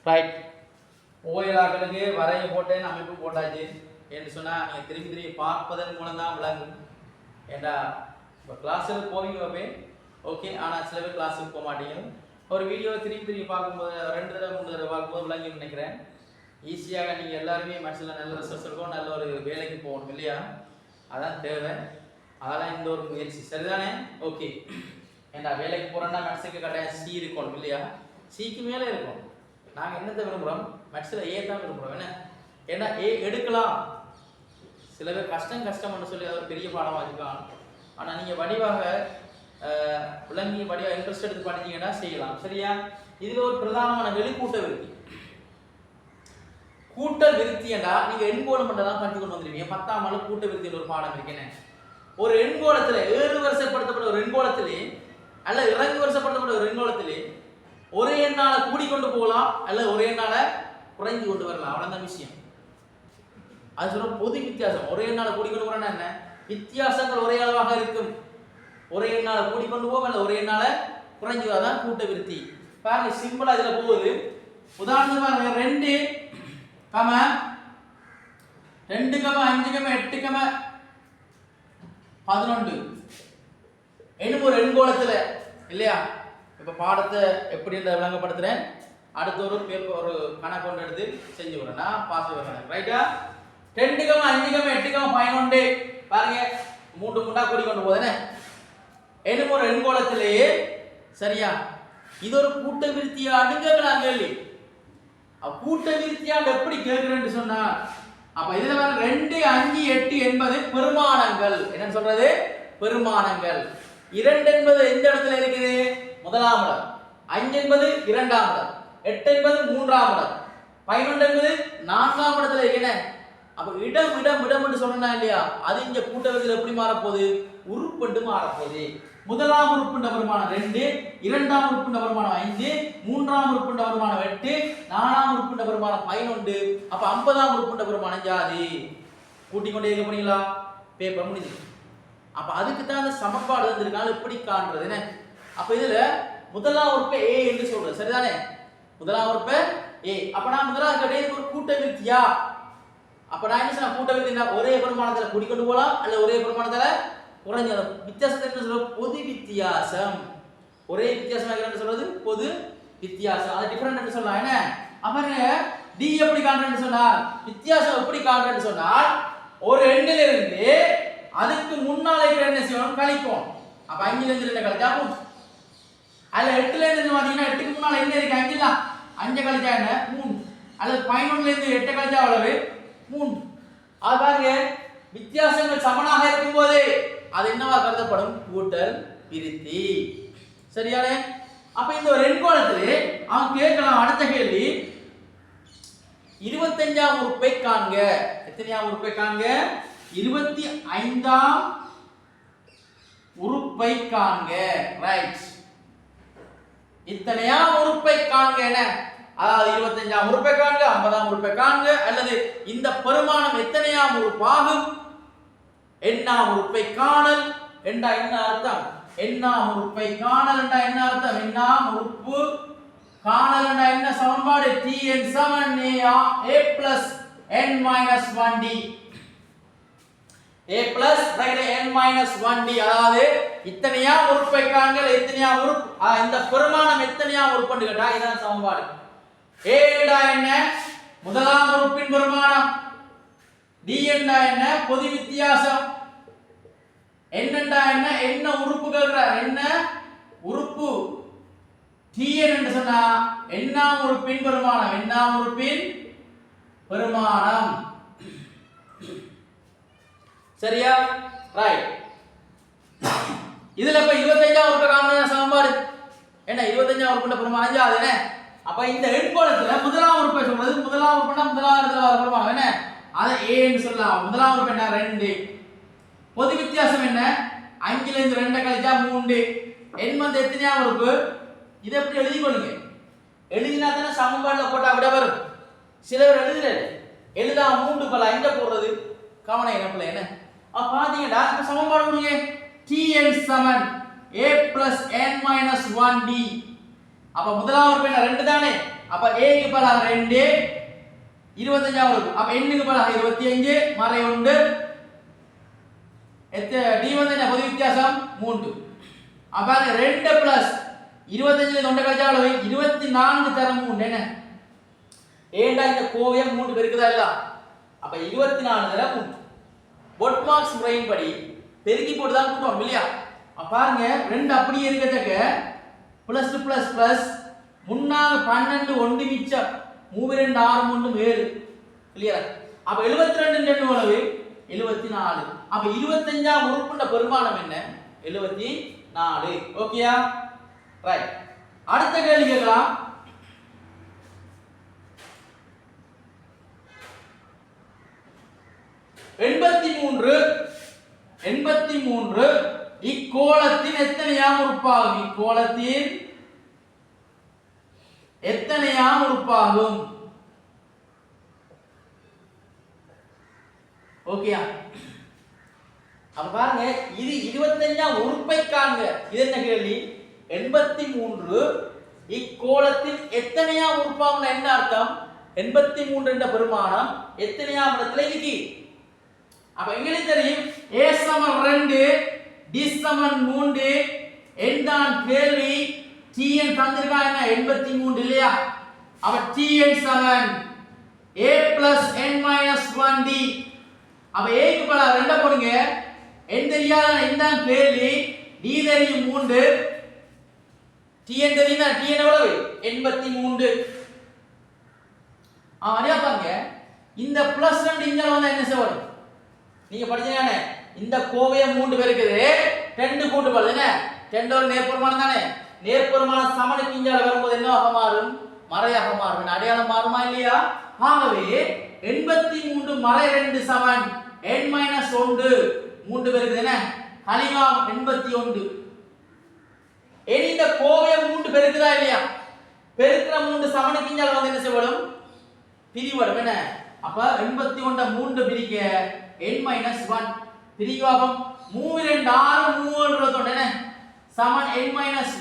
Right. ஓயலாக்களுக்கு வரைய போட்டேன், அமைப்பு போட்டாச்சு என்று சொன்னால் நீங்கள் திரும்பி திரும்பி பார்ப்பதன் மூலம் தான் விளங்கும். ஏண்டா இப்போ கிளாஸுக்கு போவீங்க வைப்பேன் ஓகே, ஆனால் சில பேர் கிளாஸுக்கு போக மாட்டீங்க. ஒரு வீடியோவை திரும்பி திரும்பி பார்க்கும்போது 2 தடவை 3 தடவை பார்க்கும்போது விளங்குன்னு நினைக்கிறேன். ஈஸியாக நீங்கள் எல்லாருமே மனசில் நல்ல ரிசல்ட்ஸ் இருக்கும், நல்ல ஒரு வேலைக்கு போகணும் இல்லையா? அதான் தேவை. அதெல்லாம் இந்த ஒரு முயற்சி சரிதானே? ஓகே. ஏண்டா வேலைக்கு போகிறோன்னா மனசுக்கு கட்டாயம் சி இருக்கணும் இல்லையா? சிக்கு மேலே இருக்கும். நாங்கள் என்னத்தை விரும்புகிறோம்? மேக்ஸில் ஏ தான் விரும்புகிறோம். என்ன ஏன்னா ஏ எடுக்கலாம். சில பேர் கஷ்டம்னு சொல்லி அதை ஒரு பெரிய பாடமாக வச்சுக்கலாம். ஆனால் நீங்கள் வடிவாக விளங்கி வடிவாக இன்ட்ரெஸ்ட் எடுத்து படிச்சீங்கன்னா செய்யலாம் சரியா? இதில் ஒரு பிரதானமான வெளிக்கூட்ட விருத்தி. கூட்டல் விருத்தியண்டா நீங்கள் எண்கோணம் மட்டும் தான் படித்து கொண்டு வந்துருவீங்க. 10ஆம் ஆண்டு கூட்ட விருத்தியில் ஒரு பாடம் இருக்கேன்னு. ஒரு எண்கோணத்தில் 7 வரிசைப்படுத்தப்பட்ட ஒரு எண்கோணத்திலே அல்ல இறங்கு வரிசைப்படுத்தப்பட்ட ஒரு எண்கோணத்திலே ஒரே எண்ணால கூடிக்கொண்டு போகலாம் அல்ல ஒரே எண்ணால குறைந்து கொண்டு வரலாம். அவ்வளவுதான் விஷயம். அது சொல்ற பொது வித்தியாசம். ஒரே எண்ணால கூடிக்கொண்டு போறோம்னா என்ன? வித்தியாசங்கள் ஒரே அளவாக இருக்கும். ஒரே எண்ணால கூடிக்கொண்டு போவோம் அல்ல ஒரே எண்ணால குறைஞ்சு வரதான் கூட்ட விருத்தி. பாருங்க சிம்பிளா இதுல போகுது. உதாரணத்துக்கு பாருங்க 2, 2, 5, 8, 11 என்னும் ஒரு எண்கோணத்துல இல்லையா? இப்ப பாடத்தை எப்படி விளங்கப்படுத்துறேன். அடுத்த ஒரு பேப்பர் ஒரு கணக்கு ஒன்று எடுத்து செஞ்சு விடுறேன். நான் பாஸ் வரேன் ரைட்டா? 2, 5, 8, 11 பாருங்க 3 3 கூடி கொண்டு போதே என்னும் ஒரு எண்கோணத்திலேயே சரியா? இது ஒரு கூட்ட விருத்தியான்னு கேட்கலாம் கேள்வி. கூட்ட விருத்தியாண்டு எப்படி கேட்கிறேன்னு சொன்னா அப்ப இதுல வர 2, 5, 8 என்பது பெருமானங்கள். என்னன்னு சொல்றது? பெருமானங்கள். 2 என்பது எந்த இடத்துல இருக்குது? முதலாம் இடம். 5 என்பது 2ஆம் இடம். 8 என்பது 3ஆம் இடம். 11 என்பது 4ஆம் இடத்துல இருக்கு. அப்ப இடம் என்று சொன்னா இல்லையா? அது இங்க கூட்ட விருத்தியில எப்படி மாறப்போகுது? உறுப்புண்டு மாறப்போகுது. முதலாம் உறுப்புண்ட வருமானம் 2, 2ஆம் உறுப்புண்ட வருமானம் 5, 3ஆம் உறுப்புண்ட வருமானம் 8, 4ஆம் உறுப்புண்ட வருமானம் 11. அப்ப 50ஆம் உறுப்புண்ட வருமானம் ஜாதி. கூட்டிக் கொண்டே இருக்க போறீங்களா? பேப்பர் முடிஞ்சு. அப்ப அதுக்கு தான் அந்த சமன்பாடு வந்திருக்காங்க. எப்படி காண்றது என்ன? அப்ப இதுல முதலாம் உறுப்பை ஏ என்று சொல்றது சரிதானே? முதலாம் உறுப்பை ஏ. அப்ப நான் முதலாம் கேட்டது ஒரு கூட்ட விருத்தியா? அப்ப நான் என்ன சொன்ன? கூட்ட விருத்தினா ஒரே பெருமானத்துல கூடிக்கொண்டு போகலாம் அல்ல ஒரே பெருமானத்துல குறைஞ்ச வித்தியாசத்தை என்ன சொல்றது? பொது வித்தியாசம். ஒரே வித்தியாசம் என்ன சொல்றது? பொது வித்தியாசம். அது டிஃபரண்ட் என்று சொல்லலாம். என்ன அப்ப டி எப்படி காண்றேன்னு சொன்னால் வித்தியாசம் எப்படி காண்றேன்னு சொன்னால் ஒரு எண்ணிலிருந்து அதுக்கு முன்னால இருக்கிற என்ன செய்யணும்? கழிக்கும். அப்ப 5ல இருந்து 2 கழிச்சா 3. அல்ல 8ல இருந்து பாத்தீங்கன்னா 8க்கு முன்னால என்ன இருக்கு? 5 தான். 5 கழிச்சா என்ன? 3. அல்லது 11ல இருந்து 8 கழிச்சா எவ்வளவு? 3. அது பாருங்க வித்தியாசங்கள் சமனாக இருக்கும்போது அது என்னவா கருதப்படும்? கூட்டல் விருத்தி. சரியானே? அப்ப இந்த ஒரு எண்கோணத்திலே அவன் கேட்கலாம் அடுத்த கேள்வி 25ஆம் உறுப்பை காண்க. எத்தனையாம் உறுப்பை காண்க? 25ஆம் உறுப்பை காண்க. ரைட். இத்தனையாம் உறுப்பை காண்க. என்ன அதாவது 25ஆம் உறுப்பை காண்க, 50ஆம் உறுப்பை காண்க அல்லது இந்த பெருமானம் எத்தனையாம் உறுப்பாகும்? எண்ணாம் உறுப்பை காணல் என்றா என்ன அர்த்தம்? எண்ணாம் உறுப்பை காணல் என்றா என்ன அர்த்தம்? எண்ணாம் உறுப்பு காணல் என்றா என்ன சமன்பாடு? Tn = a plus n minus 1d. a plus n minus 1d. அதாவது இத்தனையாம் உறுப்பை காண்க. எத்தனையாம் உறுப்பு இந்த பெருமானம் எத்தனையாம் உறுப்புன்னு கேட்டா இதான் சமன்பாடு. a என்றா என்ன? முதலாம் உறுப்பின் பெருமானம். d என்றா என்ன? பொது வித்தியாசம். n என்றா என்ன? என்ன உறுப்புகள்? என்ன உறுப்பு? tn என்று சொன்னா எண்ணாம் உறுப்பின் பெருமானம். எண்ணாம் உறுப்பின் பெருமானம். சரியா? ரைட். இதுல இப்ப 25ஆம் உறுப்பை காண்ற சமன்பாடு என்ன? 25ஆம் உறுப்புன்ற பெருமானம் அது என்ன? அப்ப இந்த எண்கோணத்துல முதலாம் உறுப்பை சொல்றது முதலாம் உறுப்புனா முதலாம் இடத்துல வர பெருமானம் என்ன? அதை a ன்னு சொல்லலாம். முதலாம் உறுப்பு என்ன? 2. பொது வித்தியாசம் என்ன? 5ல இருந்து 2 கழிச்சா 3. n வந்து எத்தனையாம் உறுப்பு? இதை எப்படி எழுதிக்கொள்ளுங்க. எழுதினா தானே சமன்பாடுல போட்டா விட வரும். சிலர் எழுதா 3 பல 5 போடுறது கவனம் என்ன பிள்ளை என்ன? அப்ப பாத்தீங்கன்னா இப்ப சமன்பாடு கொடுங்க. Tn = a plus n minus 1d. அப்ப முதலாம் உறுப்பு என்ன? 2 தானே? அப்ப அப்ப a க்கு பதிலாக 2 25 வரும். அப்ப n க்கு பதிலாக 25 மறை 1 d வந்து என்ன பொது வித்தியாசம் 3. அப்ப 2 பிளஸ் 25 ல 1 கழிச்சா எவ்வளவு 24 தரம் 3 என்ன ஏண்டா இந்த கோவையை 3 பெருக்குதா இல்ல அப்ப 24 தரம் 3 பொட்மார்க்ஸ் முறையின் படி பெருக்கி போட்டு தான் கூட்டணும் இல்லையா அப்ப பாருங்க 2 அப்படியே இருக்கதக்க பிளஸ் பிளஸ் பிளஸ் முன்னால 12 1 மிச்சம் 3 2 6 3 7 கிளியரா அப்ப 72 ரெண்டு எவ்வளவு 74 அப்ப 25ஆம் உறுப்புண்ட பெருமானம் என்ன 74 ஓகேயா ரைட் அடுத்த கேள்வி கேட்கலாம் எண்பத்தி மூன்று இக்கோளத்தின் எத்தனையாம் உறுப்பாகும் இக்கோளத்தின் எத்தனையாம் உறுப்பாகும் ஓகேயா அப்ப பாருங்க இது 25ஆம் உறுப்பை காண்க இது என்ன கேள்வி 83 இக்கோளத்தின் எத்தனையாம் உறுப்பாகும் என்ன அர்த்தம் 83 என்ற பெருமானம் எத்தனையாம் இடத்துல இருக்கு அப்ப எங்களுக்கு தெரியும் a சமம் 2 d சமம் 3 என்றான் கேள்வி tn தந்திருக்காங்க என்ன 83 இல்லையா அப்ப tn சமம் a n - 1d அப்ப a க்கு பதிலா 2 போடுங்க n தெரியாத என்றான் கேள்வி d தெரியும் 3 tn தெரியுமா tn எவ்வளவு 83 அடியா பாருங்க இந்த பிளஸ் 2 இங்க வந்து என்ன செய்வோம் நீங்க படிச்சீங்க இந்த கோவையை 3 பேர் இருக்குது 2 கூட்டு போடுது என்ன 2 ஒரு நேர்பெருமானம் தானே நேர்பெருமானம் சமனுக்கு இங்க வரும்போது என்னவாக மாறும் மறையாக மாறும் அடையாளம் மாறுமா இல்லையா ஆகவே 83 மறை 2 சமன் n - 1 3 பேர் இருக்குது என்ன ஹலிமா 81 இனி இந்த கோவையை 3 பெருக்குதா இல்லையா பெருக்குற 3 சமனுக்கு இங்க வந்து என்ன செய்யப்படும் பிரிவடும் என்ன அப்ப 81 3 பிரிக்க n - 1 பிரிவாகம் 3 2 6 3 21 என்ன சமன் n -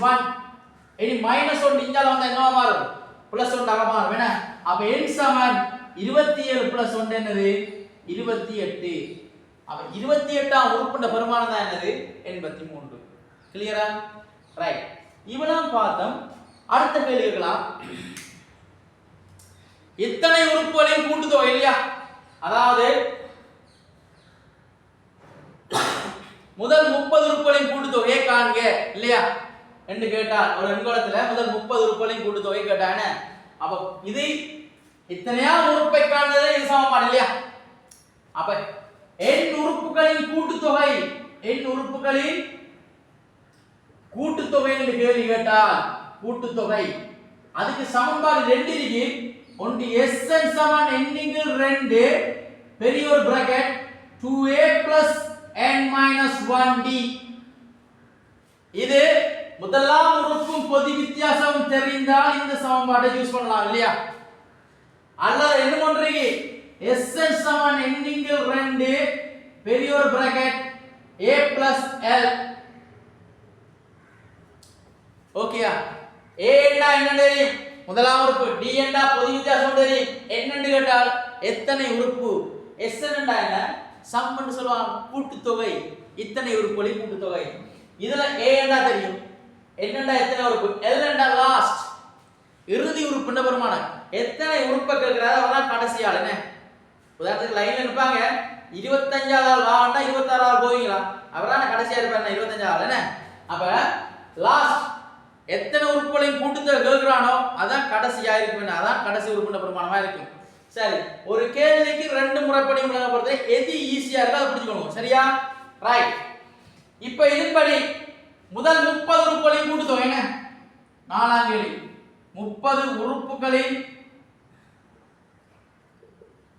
1 இனி -1 இங்க வந்து என்னவா மாறும் +1 ஆக மாறும் என்ன அப்ப n சமன் 27 + 1 என்னது 28 அப்ப 28ஆம் உறுப்புண்ட பெருமானம் தான் என்னது 83 கிளியரா ரைட் இவ்வளவு பார்த்தோம் அடுத்த கேள்வி கேட்கலாம் எத்தனை உறுப்புகளின் கூட்டுத்தொகை இல்லையா அதாவது முதல் 30 உறுப்புகளின் கூட்டுத்தொகையை காண்க இல்லையா என்று கேட்டால் ஒரு எண்கோளத்துல முதல் 30 உறுப்புகளின் கூட்டுத்தொகை கேட்டானே அப்ப இது இத்தனையா உறுப்பை காண்பது இது சமன்பாடு இல்லையா அப்ப n உறுப்புகளின் கூட்டுத்தொகை n உறுப்புகளின் கூட்டுத்தொகை என்று கேள்வி கேட்டால் கூட்டுத்தொகை அதுக்கு சமன்பாடு 2 இருக்கு ஒன்று Sn சமன் n × 2 பெரிய ஒரு பிராக்கெட் 2a n - 1d இது முதலாம் உறுப்பும் பொது வித்தியாசம் தெரிந்தால் இந்த சமன்பாட்டை யூஸ் பண்ணலாம் இல்லையா அல்லது என்ன பண்றீங்க Sn சமன் n × 2 பெரிய ஒரு பிராக்கெட் a l ஓகேயா a என்ன தெரியும் முதலாம் உறுப்பு d என்றா பொது வித்தியாசம் தெரியும் என்னன்னு கேட்டால் எத்தனை உறுப்பு Sn என்றா என்ன சம் என்று சொல்வாங்க கூட்டுத்தொகை இத்தனை உறுப்புகளின் கூட்டுத்தொகை இதுல a என்றா தெரியும் n என்றா எத்தனை உறுப்பு l என்றா லாஸ்ட் இறுதி உறுப்புன்ற பெருமானம் எத்தனை உறுப்பை கேக்குறாரு அவதான் கடைசி ஆள் என்ன உதாரணத்துக்கு லைன்ல நிப்பாங்க 25வது ஆள் வாண்டா 26வது ஆள் போவீங்களா அவரான கடைசியா இருப்பாரு 25வது ஆள் என்ன அப்ப லாஸ்ட் எத்தனை உறுப்புகளின் கூட்டுத்தொகை கேக்குறானோ அதான் கடைசியா இருக்கும் அதான் கடைசி உறுப்புன்ற பெருமானமா இருக்கும் சரி ஒரு கேள்விக்கு 2 முறைப்படி விளக்கப்படுறது எது ஈஸியா இருக்கோ அதை புரிஞ்சுக்கணும் சரியா ரைட் இப்போ இதன்படி முதல் 30 உறுப்புகளின் கூட்டுத்தொகை என்ன நாலாம் கேள்வி 30 உறுப்புகளின்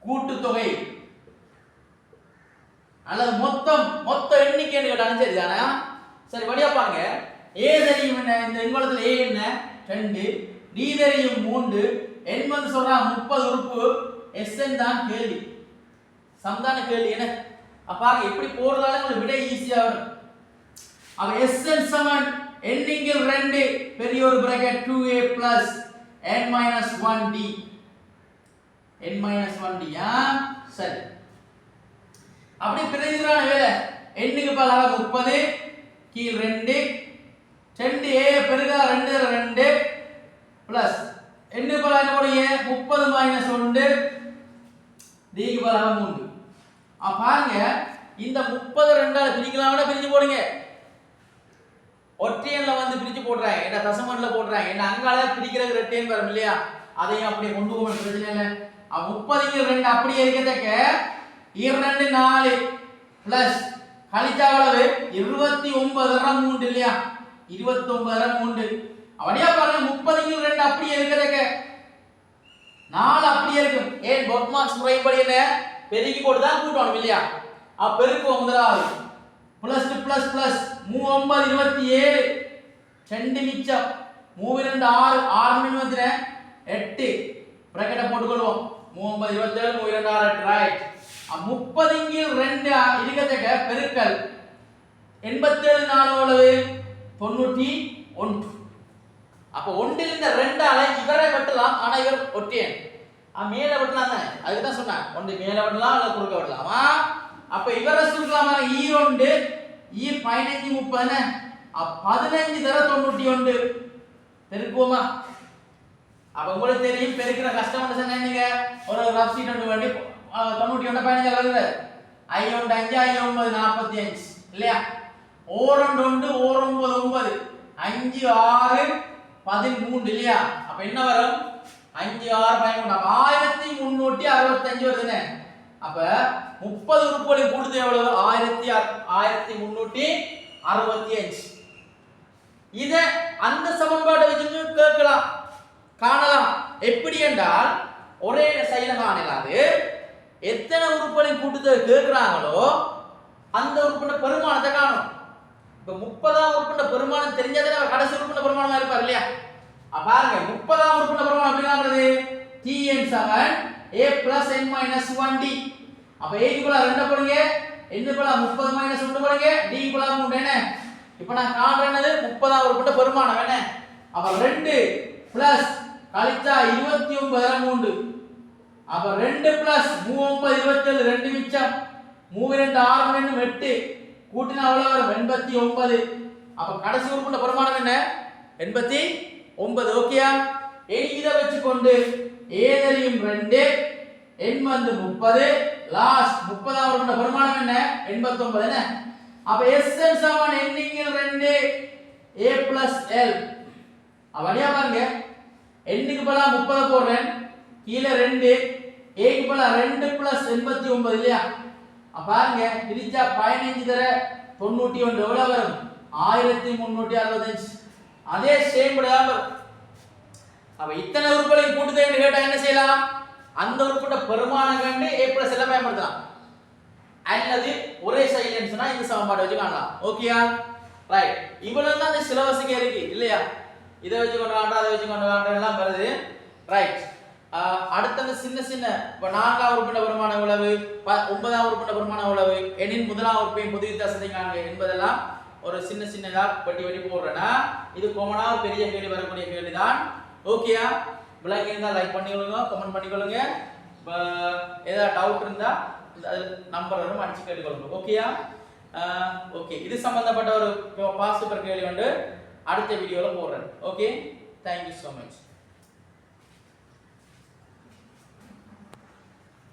கூட்டுத்தொகை அல்லது மொத்த எண்ணிக்கைன்னு கேட்டாலும் சரிதானே சரி வடியா பாருங்க a தெரியும் என்ன இந்த எண்கோளத்துல a என்ன 2 d தெரியும் 3 n வந்து சொல்றா 30 உறுப்பு Sn தான் கேள்வி சம்தான கேள்வி என்ன அப்ப பாருங்க எப்படி போறதால உங்களுக்கு விடை ஈஸியா வரும் அப்ப Sn சமன் n × 2 பெரிய ஒரு bracket 2a n minus 1d n minus 1d சரி அப்படி பிரிஞ்சிரான வேலை n க்கு பதிலா 30 கீழ் 2 2a பெருக்கா 2 2 பிளஸ் n க்கு பதிலா என்ன போடுங்க 30 minus 1 d க்கு பதிலா 3 பாருங்க இந்த 30 ரெண்டால பிரிக்கலாம்னா பிரிச்சு போடுங்க ஒற்றையன்ல வந்து பிரிச்சு போடுறாங்க என்ன தசமன்ல போடுறாங்க என்ன அங்கால பிரிக்கிறது ரெட்டையன் வரும் இல்லையா அதையும் அப்படியே கொண்டு போக பிரச்சனை இல்லை 30 க்கு 2 அப்படியே இருக்கதக்க 2 4 பிளஸ் கழிச்சா எவ்வளவு 29 3 இல்லையா 29 3 அப்படியே பாருங்க 30 க்கு 2 அப்படியே இருக்கதக்க 4 அப்படியே இருக்கும் ஏன் பொட்மார்க்ஸ் முறைப்படி என்ன பெருக்கி போட்டு தான் கூட்டணும் இல்லையா பெருக்குவோம் முதலாவது பிளஸ் பிளஸ் பிளஸ் 3 9 27 2 மிச்சம் 3 2 6 6 23 8 பிராக்கெட் போட்டுக்கொள்வோம் 3 9 27 3 2 6 8 ரைட் 30 க்கு 2 இருக்கதக்க பெருக்கல் 87 4 எவ்வளவு 91 அப்ப ஒன்றில் இந்த 2 ஆல இவரை வெட்டலாம் ஆனா இவர் ஒற்றையன் மேல வெட்டலாம் தானே அதுக்கு தான் சொன்னேன் ஒன்று மேல வெட்டலாம் அல்ல குறுக்க வெட்டலாமா அப்ப இவரை சுருக்கலாமா ஈ1 ஈ 15 30 15 தர 91 பெருக்குவோமா அப்ப உங்களுக்கு தெரியும் பெருக்கிற கஷ்டம் சொன்னீங்க ஒரு ரஃப் ஷீட் ஒன்று வேண்டி 91 15 வருது I1 5 I9 45 இல்லையா ஓரண்டு 1 ஓர் 9 9 5 6 13 இல்லையா அப்ப என்ன வரும் 5 6 13 அப்ப 1365 வருதுனே அப்ப 30 உறுப்புகளை கூட்டுது எவ்வளவு 1365 இத அந்த சமன்பாட்டை வச்சு கேட்கலாம் காணலாம் எப்படி என்றால் ஒரே சைல காணலாது எத்தனை உறுப்புகளை கூட்டுது கேக்குறாங்களோ அந்த உறுப்புட பெருமானத்தை காணும் இப்ப 30ஆம் உறுப்புட பெருமானம் தெரிஞ்சதே கடைசி உறுப்புட பெருமானமா இருப்பார் இல்லையா பாருங்க 30ஆம் உறுப்புட பெருமானம் எப்படி காண்றது tn7 a plus n minus 1d அப்ப a க்கு பதிலா 2 போடுங்க n க்கு பதிலா 30 minus 1 போடுங்க d க்கு பதிலா 3 என்ன இப்போ நான் காண்றது 30ஆம் உறுப்புட பெருமானம் என்ன அப்ப 2 பிளஸ் கழிச்சா 29 3 அப்ப 2 பிளஸ் 39 27 2 மிச்சம் 3 2 6 2 8 கூட்டினா எவ்வளவு வரும் 89 அப்ப கடைசி உறுப்புட பெருமானம் என்ன 89 ஓகேயா இனி இத வெச்சு கொண்டு a தெரியும் 2 n வந்து 30 லாஸ்ட் 30ஆம் உறுப்புட பெருமானம் என்ன 89 என்ன அப்ப sn சமம் n க்கு 2 a plus l அப்படியே பாருங்க n க்கு பதிலா 30 போடுறேன் கீழ 2 a க்கு பதிலா 2 plus 89 இல்லையா பாருங்க பிரிச்சா 15 தர 91 எவ்வளவு வரும் 1365 அதே சேம் தான் வரும் அப்ப இத்தனை உறுப்புகளை கூட்டுதேன்னு கேட்டா என்ன செய்யலாம் அந்த உறுப்புட பெருமானம் கண்டு a plus l பயன்படுத்தலாம் அல்லது ஒரே சைலன்ஸ்னா இந்த சமன்பாடு வச்சு காணலாம் ஓகேயா ரைட் இவ்வளவு தான் இந்த சிலபஸ்க்கு இருக்கு இல்லையா இதை வச்சு கொண்டு வாங்க அதை வச்சு கொண்டு வாங்க எல்லாம் வருது ரைட் அடுத்த சின்ன சின்ன இப்ப 4ஆம் உறுப்புட பெருமானம் எவ்வளவு 9ஆம் உறுப்புட பெருமானம் எவ்வளவு எண்ணின் முதலாம் உறுப்பின் பொது வித்தியாசத்தை காண்க என்பதெல்லாம் ஒரு சின்ன சின்னதா வெட்டி வெட்டி போடுறேன்னா இது காமனா பெரிய கேள்வி வரக்கூடிய கேள்விதான் ஓகேயா விளங்கி இருந்தா லைக் பண்ணிக்கொள்ளுங்க கமெண்ட் பண்ணிக்கொள்ளுங்க ஏதாவது டவுட் இருந்தா நம்பர் வரும் அடிச்சு கேட்டுக்கொள்ளுங்க ஓகேயா ஓகே இது சம்பந்தப்பட்ட ஒரு பாஸ் பேப்பர் கேள்வி வந்து அடுத்த வீடியோல போடுறேன் okay thank you so much